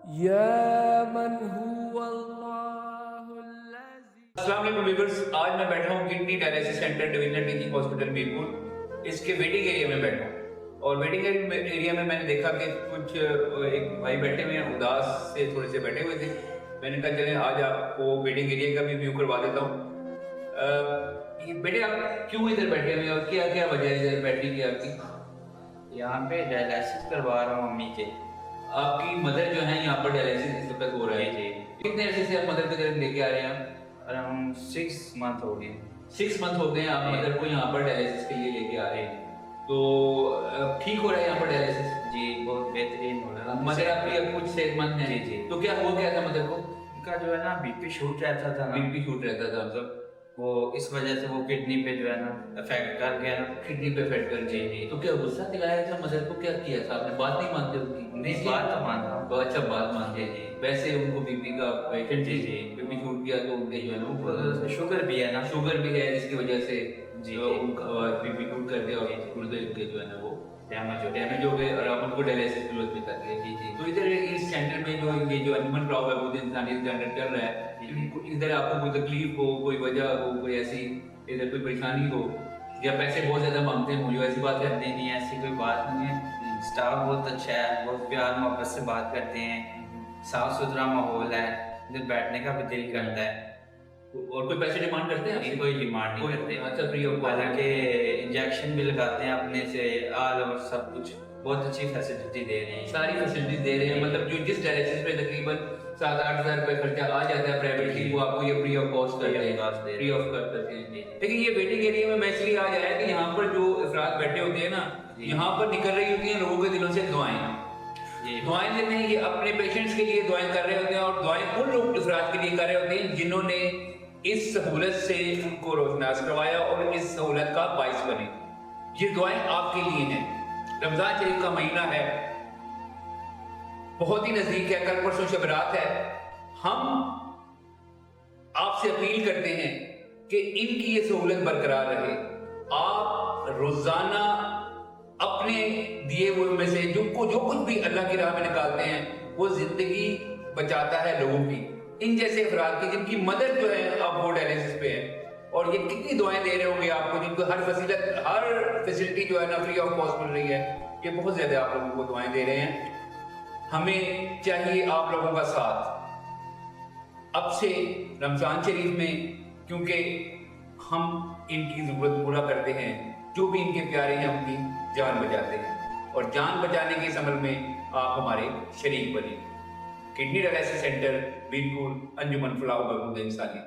अस्सलाम वालेकुम व्यूअर्स, आज मैं बैठा हूँ kidney dialysis centre divisional teaching hospital Mirpur. इसके वेटिंग एरिया में बैठा हूँ और वेटिंग एरिया में मैंने देखा कि कुछ एक भाई बैठे हुए हैं, उदास से थोड़े से बैठे हुए थे। मैंने कहा चलें आज आपको वेटिंग एरिया का भी व्यू करवा देता हूँ। ये बेटे आप क्यों इधर बैठे हुए हैं और क्या क्या वजह है इधर बैठने की आपकी? यहाँ पे डायलिसिस करवा रहा हूँ मम्मी के। आपकी मदर जो है यहाँ पर डायलिसिस इस वक्त हो रहा है जी। कितने अर्से से आप मदर को इधर लेके आ रहे हैं? अराउंड 6 मंथ हो गए। 6 मंथ हो गए आप मदर को यहाँ पर डायलिसिस के लिए लेके आ रहे हैं, तो ठीक हो रहा है यहाँ पर डायलिसिस? जी बहुत बेहतरीन हो रहा है। मदर आपकी अब कुछ सेहतमंद है? जी जी। तो क्या हुआ क्या था मदर को? उनका जो है ना बीपी शूट रहता था ना, बीपी शूट रहता था मतलब वो इस वजह से वो किडनी पे जो है ना इफेक्ट कर गया ना। किडनी पे इफेक्ट कर जी गया। जी। तो क्या गुस्सा दिलाया था मदर को, क्या किया था आपने? बात नहीं मानते उनकी? नहीं बात तो मानता हूँ। तो अच्छा बात मानते जी हैं। जी। वैसे उनको बीपी का पेशेंट जी जी। बीपी शूट किया तो उनके जो है ना वो शुगर भी है ना। शुगर भी है जिसकी वजह से जी जो जी। उनका बीपी शूट कर दिया और गुर्दे उनके जो है ना वो डैमेज हो गए और आप उनको डायलिसिस की जरूरत भी कर दी। जी जी। तो इधर इस सेंटर में जो ये जो अंजुमन क्राउड है वो इंसानियत के अंडर चल रहा है, इधर आपको कोई तकलीफ हो, कोई वजह हो, कोई ऐसी इधर कोई परेशानी हो या पैसे बहुत ज्यादा मांगते हैं मुझे, ऐसी बात है? नहीं नहीं ऐसी कोई बात नहीं है। स्टाफ बहुत अच्छा है, बहुत प्यार मोहब्बत से बात करते हैं, साफ सुथरा माहौल है, इधर बैठने का भी दिल करता है। और कोई पैसे डिमांड करते हैं? नहीं कोई डिमांड नहीं करते। अच्छा फ्री ऑफ कॉस्ट? हालांकि इंजेक्शन भी लगाते हैं अपने से, ऑल ओवर सब कुछ बहुत अच्छी फैसिलिटी दे रहे हैं। सारी फैसिलिटी दे रहे हैं, मतलब जो जिस डायलिसिस पे तकरीबन 7-8 हज़ार रुपए खर्चा आ जाता है प्राइवेटली, वो आपको ये फ्री ऑफ कॉस्ट करते हैं, फ्री ऑफ करते हैं। लेकिन ये वेटिंग एरिया में मैं इसलिए आज आया कि यहाँ पर जो अफराद बैठे होते हैं ना, यहाँ पर निकल रही होती हैं लोगों के दिलों से दुआएं देते हैं। ये अपने पेशेंट्स के लिए दुआएं कर रहे होते हैं और दुआएं उन लोग अफराद के लिए कर रहे होते हैं जिन्होंने इस सहूलत से उनको रोजनास करवाया और इस सहूलत का बाइस बने। ये दुआएं आपके लिए हैं। रमजान शरीफ का महीना है, बहुत ही नजदीक है, कल परसों शब रात है। हम आपसे अपील करते हैं कि इनकी ये सहूलत बरकरार रहे। आप रोजाना अपने दिए हुए में से जो कुछ भी अल्लाह की राह में निकालते हैं वो जिंदगी बचाता है लोगों की, इन जैसे अफराद की जिनकी मदद जो है अब वो डायलिसिस पे है। और ये कितनी दुआएं दे रहे होंगे आपको, जिनको हर फैसिलिटी जो है ना फ्री ऑफ कॉस्ट मिल रही है। ये बहुत ज्यादा आप लोगों को दुआएं दे रहे हैं। हमें चाहिए आप लोगों का साथ अब से रमजान शरीफ में, क्योंकि हम इनकी जरूरत पूरा करते हैं। जो भी इनके प्यारे हैं उनकी जान बचाते हैं और जान बचाने के इस अमल में आप हमारे शरीक बने। किडनी डायलिसिस सेंटर मीरपुर, अंजुमन फलाह बहबूद इंसानियत।